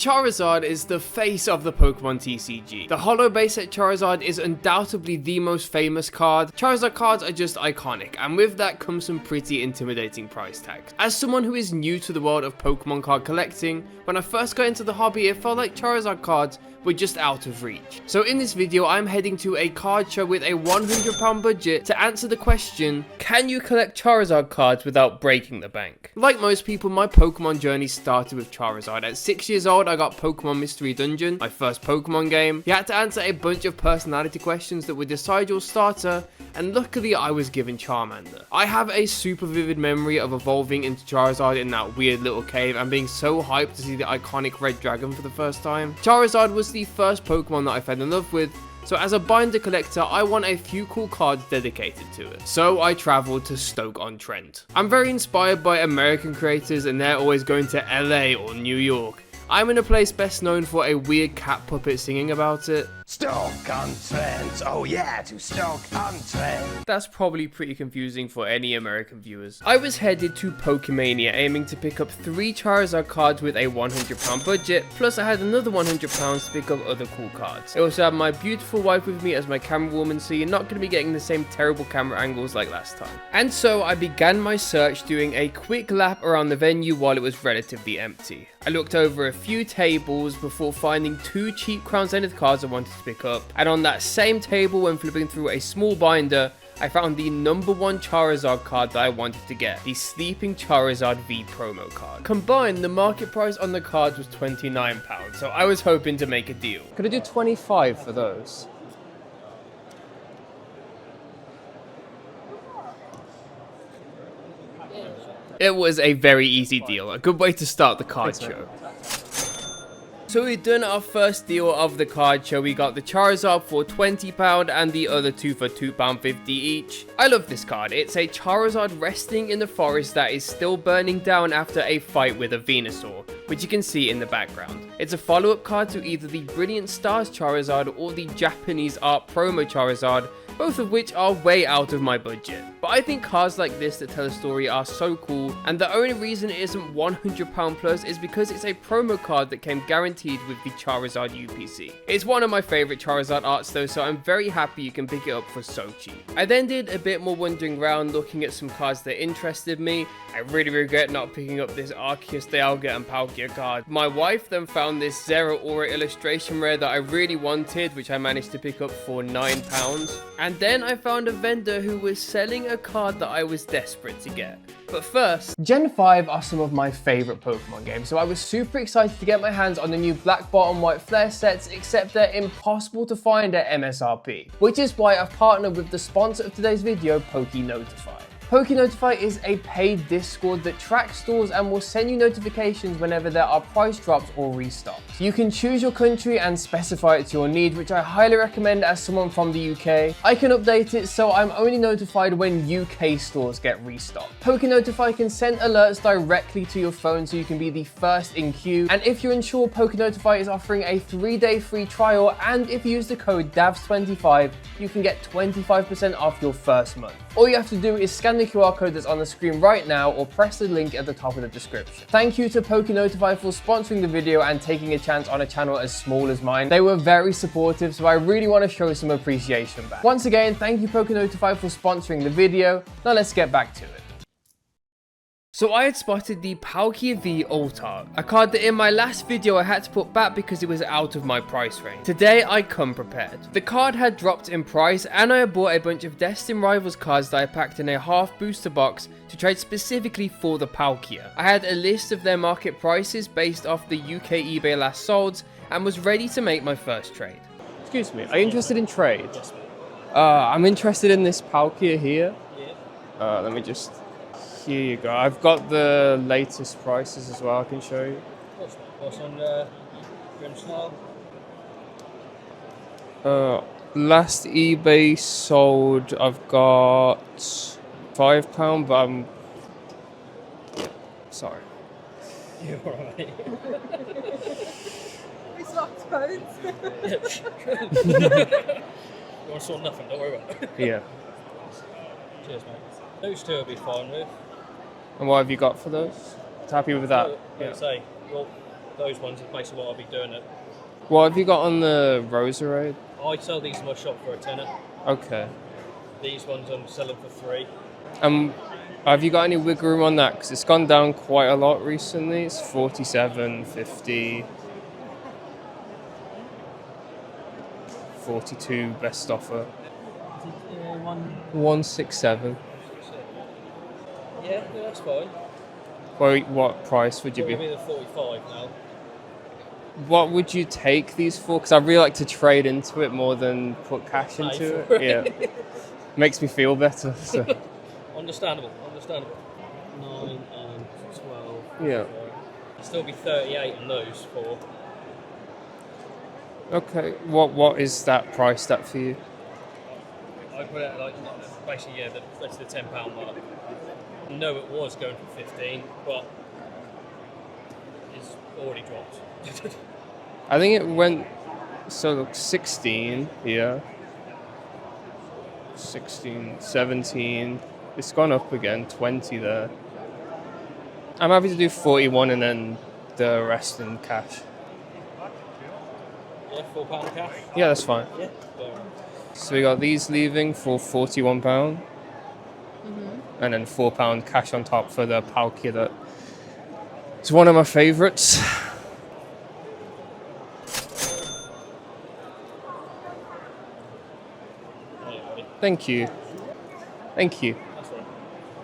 Charizard is the face of the Pokemon TCG. The holo base set Charizard is undoubtedly the most famous card. Charizard cards are just iconic, and with that comes some pretty intimidating price tags. As someone who is new to the world of Pokemon card collecting, when I first got into the hobby it felt like Charizard cards were just out of reach. So in this video I'm heading to a card show with a £100 budget to answer the question, can you collect Charizard cards without breaking the bank? Like most people, my Pokemon journey started with Charizard. At 6 years old I got Pokemon Mystery Dungeon, my first Pokemon game. You had to answer a bunch of personality questions that would decide your starter, and luckily I was given Charmander. I have a super vivid memory of evolving into Charizard in that weird little cave and being so hyped to see the iconic red dragon for the first time. Charizard was the first Pokemon that I fell in love with, so as a binder collector I want a few cool cards dedicated to it. So I travelled to Stoke-on-Trent. I'm very inspired by American creators and they're always going to LA or New York. I'm in a place best known for a weird cat puppet singing about it. Stoke-on-Trent, oh yeah, to Stoke-on-Trent. That's probably pretty confusing for any American viewers. I was headed to Pokemania aiming to pick up 3 Charizard cards with a £100 budget, plus I had another £100 to pick up other cool cards. I also had my beautiful wife with me as my camera woman, so you're not going to be getting the same terrible camera angles like last time. And so I began my search, doing a quick lap around the venue while it was relatively empty. I looked over a few tables before finding 2 cheap Crown Zenith cards I wanted to pick up, and on that same table when flipping through a small binder I found the #1 Charizard card that I wanted to get, the Sleeping Charizard V promo card. Combined, the market price on the cards was £29, so I was hoping to make a deal. Could I do 25 for those? It was a very easy deal, a good way to start the card show. So we've done our first deal of the card show. We got the Charizard for £20 and the other 2 for £2.50 each. I love this card. It's a Charizard resting in the forest that is still burning down after a fight with a Venusaur, which you can see in the background. It's a follow-up card to either the Brilliant Stars Charizard or the Japanese art promo Charizard, both of which are way out of my budget. But I think cards like this that tell a story are so cool, and the only reason it isn't £100 plus is because it's a promo card that came guaranteed with the Charizard UPC. It's one of my favourite Charizard arts though, so I'm very happy you can pick it up for so cheap. I then did a bit more wandering around looking at some cards that interested me. I really regret not picking up this Arceus, Dialga and Palkia card. My wife then found this Zero Aura illustration rare that I really wanted, which I managed to pick up for £9. And then I found a vendor who was selling a card that I was desperate to get. But first, Gen 5 are some of my favourite Pokemon games, so I was super excited to get my hands on the new black bottom white flare sets, except they're impossible to find at MSRP, which is why I've partnered with the sponsor of today's video, PokeNotify. PokeNotify is a paid Discord that tracks stores and will send you notifications whenever there are price drops or restocks. You can choose your country and specify it to your need, which I highly recommend as someone from the UK. I can update it so I'm only notified when UK stores get restocked. PokeNotify can send alerts directly to your phone so you can be the first in queue. And if you're unsure, PokeNotify is offering a 3-day free trial, and if you use the code DAVS25, you can get 25% off your first month. All you have to do is scan the QR code that's on the screen right now or press the link at the top of the description. Thank you to PokeNotify for sponsoring the video and taking a chance on a channel as small as mine. They were very supportive, so I really want to show some appreciation back. Once again, thank you PokeNotify for sponsoring the video. Now let's get back to it. So I had spotted the Palkia V Alt-Art, a card that in my last video I had to put back because it was out of my price range. Today I come prepared. The card had dropped in price and I bought a bunch of Destined Rivals cards that I packed in a half booster box to trade specifically for the Palkia. I had a list of their market prices based off the UK eBay last solds and was ready to make my first trade. Excuse me, are you interested in trade? I'm interested in this Palkia here. Let me just... Here you go. I've got the latest prices as well. I can show you. What's on Grim Snarl? Last eBay sold. I've got £5, but I'm sorry. You're alright. It's locked phones. You want to sort nothing, don't worry about it. Yeah. Cheers, mate. Those 2 will be fine with. And what have you got for those? Happy with that? Like I say, Those ones are basically what I'll be doing it. What have you got on the Roserade? I sell these in my shop for a tenner. Okay. These ones I'm selling for 3. Have you got any wiggle room on that? Because it's gone down quite a lot recently. It's 47, 50, 42 best offer. 167. Yeah, that's fine. What price would you Probably be? the 45 now. What would you take these for? Because I really like to trade into it more than put cash into it. Yeah, makes me feel better. So. Understandable. 9 and 12. Yeah. Still be 38 on those for. Okay. What is that priced at for you? I put it like basically that's the £10 mark. No, it was going for 15, but it's already dropped. I think it went 16. Yeah. 16, 17. It's gone up again. 20 there. I'm happy to do 41 and then the rest in cash. Yeah, £4 cash. Yeah, that's fine. Yeah. So we got these leaving for £41. And then £4 cash on top for the Palkia that it's one of my favourites. Thank you. Thank you.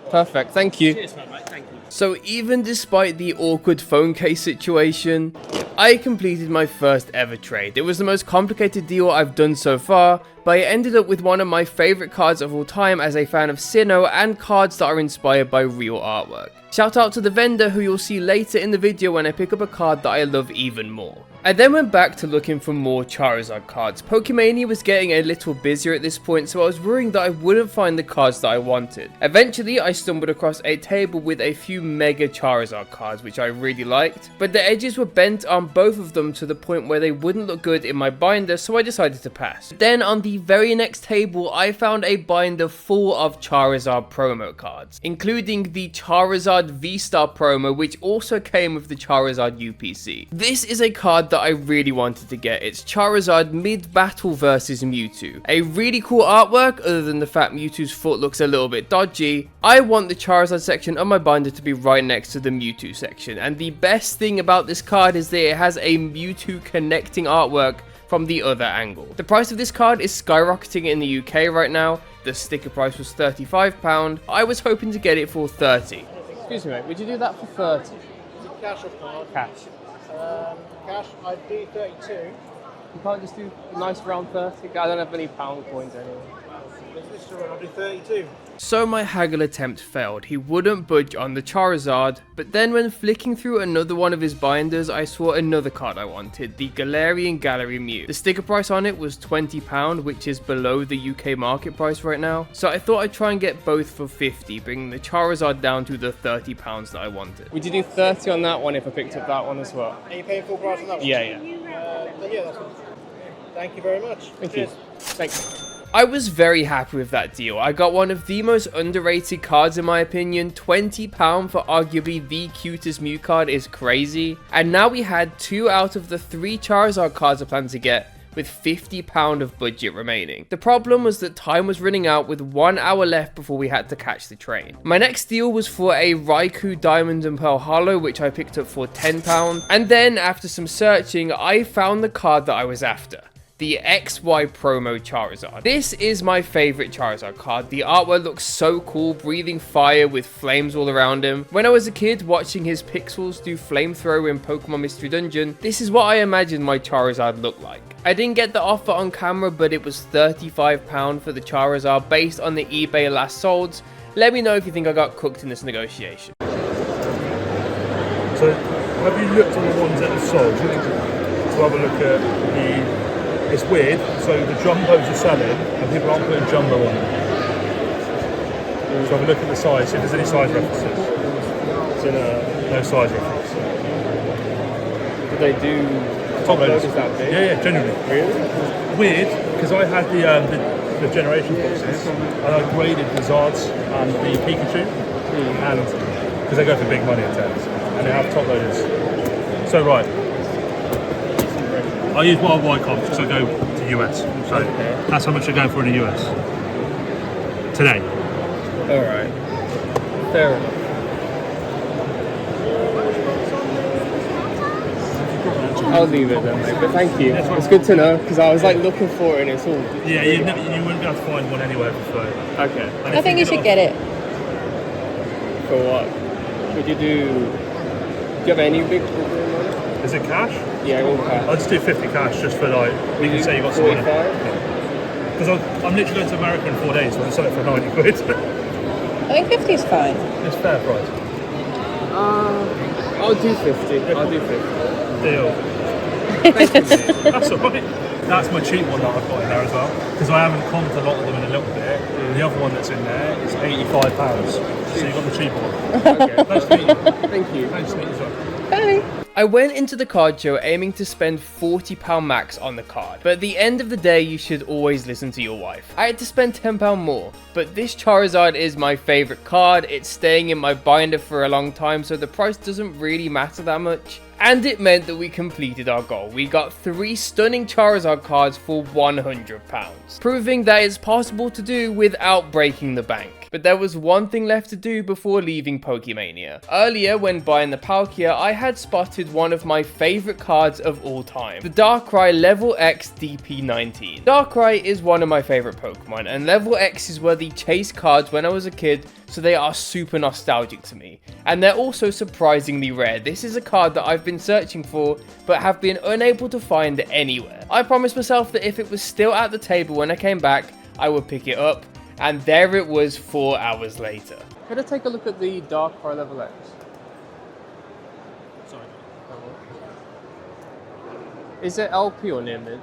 Perfect, thank you. Cheers, man, mate. Thank you. So even despite the awkward phone case situation, I completed my first ever trade. It was the most complicated deal I've done so far, but I ended up with one of my favourite cards of all time as a fan of Sinnoh and cards that are inspired by real artwork. Shout out to the vendor who you'll see later in the video when I pick up a card that I love even more. I then went back to looking for more Charizard cards. Pokemania was getting a little busier at this point, so I was worrying that I wouldn't find the cards that I wanted. Eventually, I stumbled across a table with a few Mega Charizard cards, which I really liked, but the edges were bent on both of them to the point where they wouldn't look good in my binder, so I decided to pass. Then on the very next table, I found a binder full of Charizard promo cards, including the Charizard V-Star promo, which also came with the Charizard UPC. This is a card that I really wanted to get. It's Charizard mid-battle versus Mewtwo. A really cool artwork, other than the fact Mewtwo's foot looks a little bit dodgy. I want the Charizard section of my binder to be right next to the Mewtwo section, and the best thing about this card is that it has a Mewtwo connecting artwork from the other angle. The price of this card is skyrocketing in the UK right now. The sticker price was £35. I was hoping to get it for 30. Excuse me, mate, would you do that for 30? Is it cash or card? Cash. Cash, I'd do 32. You can't just do a nice round 30? I don't have any pound coins anyway. This is I'll do 32. So my haggle attempt failed. He wouldn't budge on the Charizard, but then when flicking through another one of his binders, I saw another card I wanted, the Galarian Gallery Mew. The sticker price on it was £20, which is below the UK market price right now, so I thought I'd try and get both for 50, bringing the Charizard down to the £30 that I wanted. Would you do 30 on that one if I picked up that one as well? Are you paying full price on that one? Yeah. Then yeah, that's fine. Thank you very much. Thank Cheers. you. Thanks. I was very happy with that deal. I got one of the most underrated cards in my opinion. £20 for arguably the cutest Mew card is crazy. And now we had 2 out of the 3 Charizard cards I planned to get, with £50 of budget remaining. The problem was that time was running out with 1 hour left before we had to catch the train. My next deal was for a Raikou Diamond and Pearl Holo, which I picked up for £10. And then after some searching, I found the card that I was after. The XY promo Charizard. This is my favorite Charizard card. The artwork looks so cool, breathing fire with flames all around him. When I was a kid watching his pixels do flamethrower in Pokemon Mystery Dungeon, this is what I imagined my Charizard looked like. I didn't get the offer on camera, but it was £35 for the Charizard based on the eBay last solds. Let me know if you think I got cooked in this negotiation. So, have you looked at the ones that are sold? To have a look at the... It's weird, so the jumbos are selling and people aren't putting jumbo on them. So have a look at the size, see if there's any size references. So no size reference. Do they do top loaders that big? Yeah, genuinely. Really? Weird, because I had the generation boxes and I graded the Zards and the Pikachu, and because they go for big money at times, and they have top loaders. So right. I use worldwide comps because I go to US. So that's how much I go for in the US. Today. Alright. Fair enough. I'll leave it then, mate. But thank you. It's good to know because I was like looking for it and it's all. Yeah, you wouldn't be able to find one anywhere for free. Okay. I think you should get it. For what? Would you do? Do you have any big room on it? Is it cash? Yeah, all cash. I'll just do 50 cash just for like, we can say you got some money. 45? Because I'm literally going to America in 4 days, so I'll sell it for 90 quid. I think 50 is fine. It's fair price. I'll do 50. I'll do 50. Deal. Thank you, mate. That's alright. That's my cheap one that I've got in there as well. Because I haven't comped a lot of them in a little bit. The other one that's in there is £85. So you've got the cheaper one. Okay. Nice to meet you. Thank you. Nice to meet you as well. Bye. I went into the card show aiming to spend £40 max on the card, but at the end of the day you should always listen to your wife. I had to spend £10 more, but this Charizard is my favourite card, it's staying in my binder for a long time so the price doesn't really matter that much. And it meant that we completed our goal. We got 3 stunning Charizard cards for £100, proving that it's possible to do without breaking the bank. But there was one thing left to do before leaving Pokemania. Earlier, when buying the Palkia, I had spotted one of my favourite cards of all time, the Darkrai Level X DP19. Darkrai is one of my favourite Pokemon, and Level X's were the chase cards when I was a kid, so they are super nostalgic to me. And they're also surprisingly rare. This is a card that I've been searching for, but have been unable to find anywhere. I promised myself that if it was still at the table when I came back, I would pick it up. And there it was 4 hours later. Can I take a look at the Darkrai Level X? Sorry. Is it LP or near mint?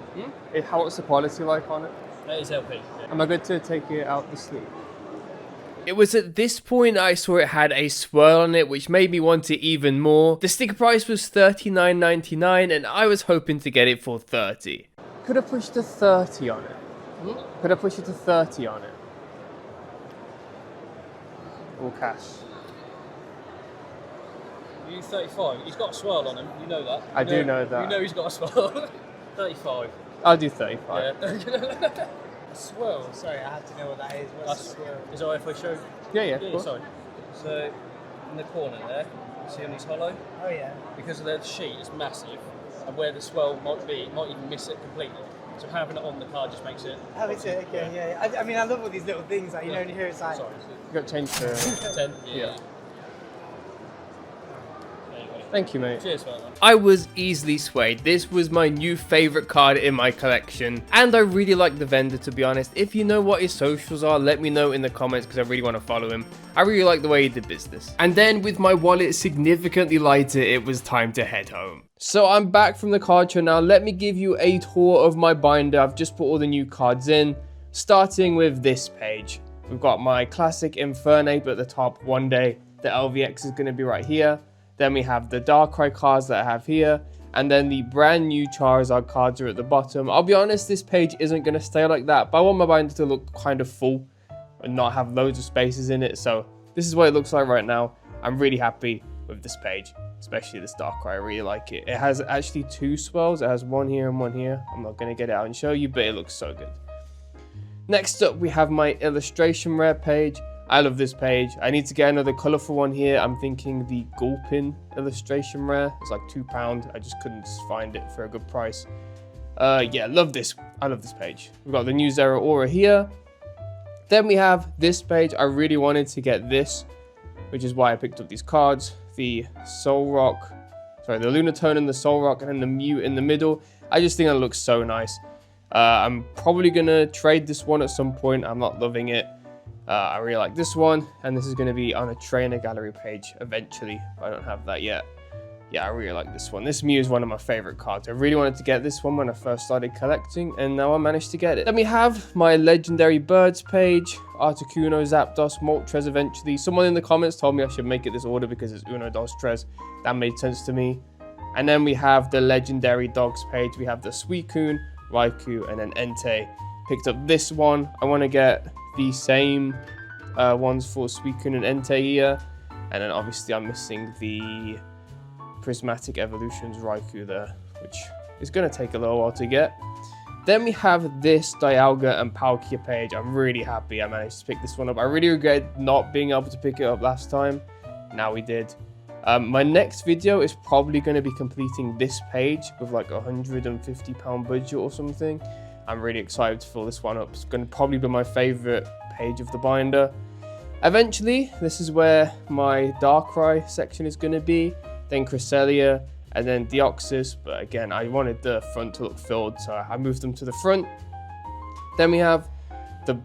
What's the quality like on it? That is LP. Yeah. Am I good to take it out the sleeve? It was at this point I saw it had a swirl on it, which made me want it even more. The sticker price was $39.99 and I was hoping to get it for $30. Could I push to 30 on it? Could I push it to 30 on it? All cash. You 35. He's got a swirl on him. You know that. I do know that. You know he's got a swirl. 35. I'll do 35. Yeah. A swirl. Sorry, I had to know what that is. What's a swirl? Is it alright if I show? Yeah, of course. Sorry. So in the corner there, see on his hollow, Oh yeah. because of the sheet is massive, and where the swirl might be, it might even miss it completely. So having it on the card just makes it. Oh, it's it. Okay. Yeah. I mean, I love all these little things. Like you know, when you hear it's like. Sorry. You got change to... 10. Yeah. There you go. Thank you, mate. Cheers for that. I was easily swayed. This was my new favourite card in my collection. And I really like the vendor, to be honest. If you know what his socials are, let me know in the comments because I really want to follow him. I really like the way he did business. And then with my wallet significantly lighter, it was time to head home. So I'm back from the card show now. Let me give you a tour of my binder. I've just put all the new cards in, starting with this page. We've got my classic Infernape at the top. One day the LVX is going to be right here. Then we have the Darkrai cards that I have here. And then the brand new Charizard cards are at the bottom. I'll be honest, this page isn't going to stay like that, but I want my binder to look kind of full and not have loads of spaces in it. So this is what it looks like right now. I'm really happy with this page, especially this Darkrai. I really like it. It has actually 2 swirls. It has one here and one here. I'm not going to get it out and show you, but it looks so good. Next up, we have my illustration rare page. I love this page. I need to get another colourful one here. I'm thinking the Gulpin illustration rare. It's like £2. I just couldn't find it for a good price. Yeah, love this. I love this page. We've got the new Zero Aura here. Then we have this page. I really wanted to get this, which is why I picked up these cards. The Soul Rock, sorry, the Lunatone and the Soul Rock, and then the Mew in the middle. I just think that looks so nice. I'm probably going to trade this one at some point. I'm not loving it. I really like this one, and this is going to be on a trainer gallery page eventually. I don't have that yet. Yeah, I really like this one. This Mew is one of my favorite cards. I really wanted to get this one when I first started collecting, and now I managed to get it. Then we have my legendary birds page, Articuno, Zapdos, Moltres eventually. Someone in the comments told me I should make it this order because it's Uno, Dos, Tres. That made sense to me. And then we have the legendary dogs page. We have the Suicune, Raikou, and then Entei. Picked up this one. I want to get the same ones for Suicune and Entei here. And then obviously I'm missing the Prismatic Evolutions Raikou there, which it's going to take a little while to get. Then we have this Dialga and Palkia page. I'm really happy I managed to pick this one up. I really regret not being able to pick it up last time. Now we did. My next video is probably going to be completing this page with like £150 budget or something. I'm really excited to fill this one up. It's going to probably be my favorite page of the binder. Eventually, this is where my Darkrai section is going to be. Then Cresselia, and then Deoxys. But again, I wanted the front to look filled, so I moved them to the front. Then we have the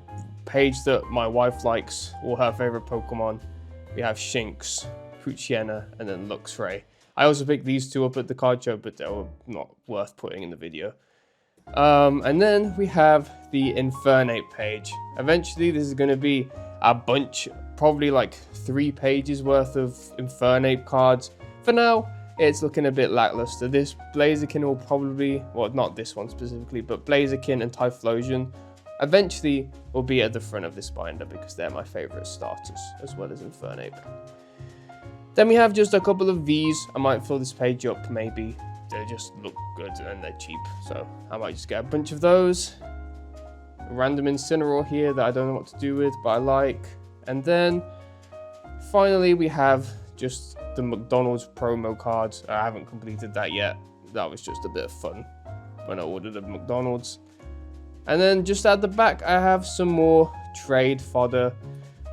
page that my wife likes, all her favorite Pokemon. We have Shinx, Poochyena, and then Luxray. I also picked these two up at the card show, but they were not worth putting in the video. And then we have the Infernape page. Eventually, this is going to be a bunch, probably like 3 pages worth of Infernape cards. For now, it's looking a bit lackluster. This Blaziken will probably, well, not this one specifically, but Blaziken and Typhlosion eventually will be at the front of this binder because they're my favorite starters, as well as Infernape. Then we have just a couple of Vs. I might fill this page up, maybe. They just look good and they're cheap, so I might just get a bunch of those. A random Incineroar here that I don't know what to do with, but I like. And then finally we have just the McDonald's promo cards. I haven't completed that yet. That was just a bit of fun when I ordered at McDonald's. And then just at the back, I have some more trade fodder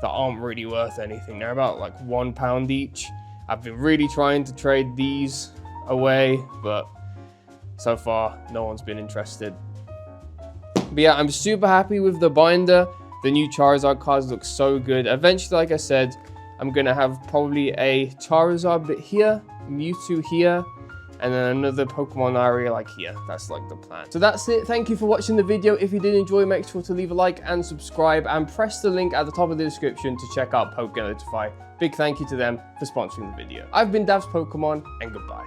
that aren't really worth anything. They're about like £1 each. I've been really trying to trade these away, but so far no one's been interested. But yeah, I'm super happy with the binder. The new Charizard cards look so good. Eventually, like I said, I'm gonna have probably a Charizard bit here, Mewtwo here, and then another Pokemon area like here. That's like the plan. So that's it. Thank you for watching the video. If you did enjoy, make sure to leave a like and subscribe, and press the link at the top of the description to check out PokeNotify. Big thank you to them for sponsoring the video. I've been Dav's Pokemon, and goodbye.